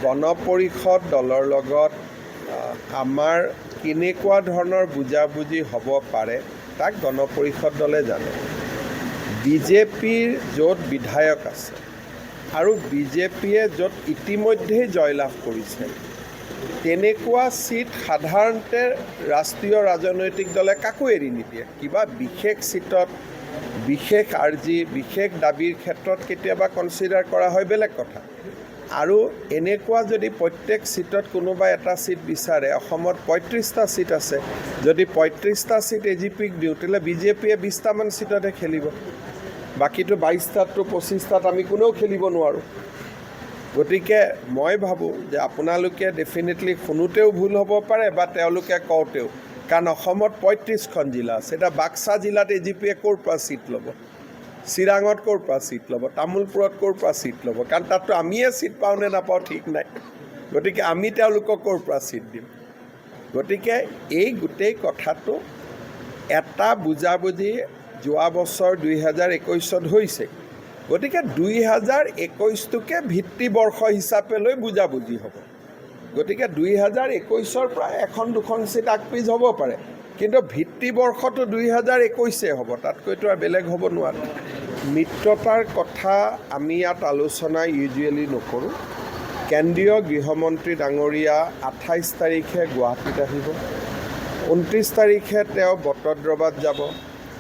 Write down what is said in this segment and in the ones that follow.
গণপৰিষদ দলৰ লগত আমাৰ কেনেকুৱা ধৰণৰ বুজাবুজি হ'ব পাৰে তাক গণপৰিষদ দলে জানে। বিজেপিৰ য'ত বিধায়ক আছে আৰু বিজেপিয়ে য'ত ইতিমধ্যেই জয়লাভ কৰিছে, তেনেকুৱা চিট সাধাৰণতে ৰাষ্ট্ৰীয় ৰাজনৈতিক দলে কাকো এৰি নিদিয়ে। কিবা বিশেষ চিটত বিশেষ আৰ্জি, বিশেষ দাবীৰ ক্ষেত্ৰত কেতিয়াবা কনচিডাৰ কৰা হয়, বেলেগ কথা। আৰু এনেকুৱা যদি প্ৰত্যেক চিটত কোনোবা এটা চিট বিচাৰে, অসমত 35টা চিট আছে, যদি 35টা চিট এজিপিক দিওঁ তেতিয়াহ'লে বিজেপিয়ে 20টামান চিটতহে খেলিব, বাকীটো 22টাতটো 25টাত আমি কোনেও খেলিব নোৱাৰোঁ। গতিকে মই ভাবোঁ যে আপোনালোকে ডেফিনেটলি শুনোতেও ভুল হ'ব পাৰে বা তেওঁলোকে কওঁতেও, কাৰণ অসমত 35খন জিলা আছে। এতিয়া বাক্সা জিলাত এজিপিয়ে ক'ৰ পৰা চিট ল'ব, চিৰাঙত ক'ৰ পৰা চিট ল'ব, তামোলপুৰত ক'ৰ পৰা চিট ল'ব, কাৰণ তাততো আমিয়ে চিট পাওঁ নে নাপাওঁ ঠিক নাই। গতিকে আমি তেওঁলোকক ক'ৰ পৰা চিট দিম। গতিকে এই গোটেই কথাটো এটা বুজাবুজি যোৱা বছৰ 2021ত হৈছে। গতিকে 2021টোকে ভিত্তিবৰ্ষ হিচাপে লৈ বুজাবুজি হ'ব। গতিকে 2021ৰ পৰা এখন দুখন চিট আগপিছ হ'ব পাৰে, কিন্তু ভিত্তিবৰ্ষটো 2021 হ'ব, তাতকৈতো আৰু বেলেগ হ'ব নোৱাৰে। মিত্ৰতাৰ কথা আমি ইয়াত আলোচনা ইউজুৱেলি নকৰোঁ। কেন্দ্ৰীয় গৃহমন্ত্ৰী ডাঙৰীয়া 28 তাৰিখে গুৱাহাটীত আহিব, 29 তাৰিখে তেওঁ বটদ্ৰৱাত যাব,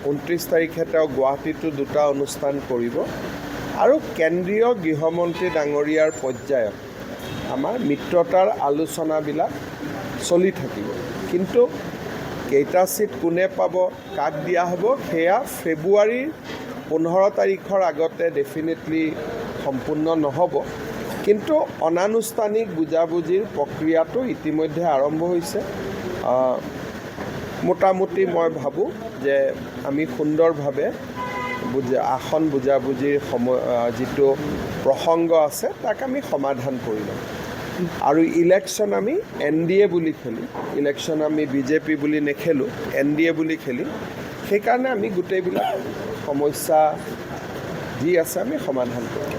29 তাৰিখে তেওঁ গুৱাহাটীতো দুটা অনুষ্ঠান কৰিব। আৰু কেন্দ্ৰীয় গৃহমন্ত্ৰী ডাঙৰীয়াৰ পৰ্যায়ত আমাৰ মিত্ৰতাৰ আলোচনাবিলাক চলি থাকিব। কিন্তু কেইটা চিট কোনে পাব, কাক দিয়া হ'ব, সেয়া ফেব্ৰুৱাৰীৰ 15 তাৰিখৰ আগতে ডেফিনেটলি সম্পূৰ্ণ নহ'ব। কিন্তু অনানুষ্ঠানিক বুজাবুজিৰ প্ৰক্ৰিয়াটো ইতিমধ্যে আৰম্ভ হৈছে। মোটামুটি মই ভাবোঁ যে আমি সুন্দৰভাৱে আসন বুজাবুজিৰ যিটো প্ৰসংগ আছে তাক আমি সমাধান কৰি ল'ম। আৰু ইলেকশ্যন আমি NDA বুলি খেলিম, ইলেকশ্যন আমি বিজেপি বুলি নেখেলোঁ, NDA বুলি খেলিম। সেইকাৰণে আমি গোটেইবিলাক সমস্যা যি আছে আমি সমাধান কৰিম।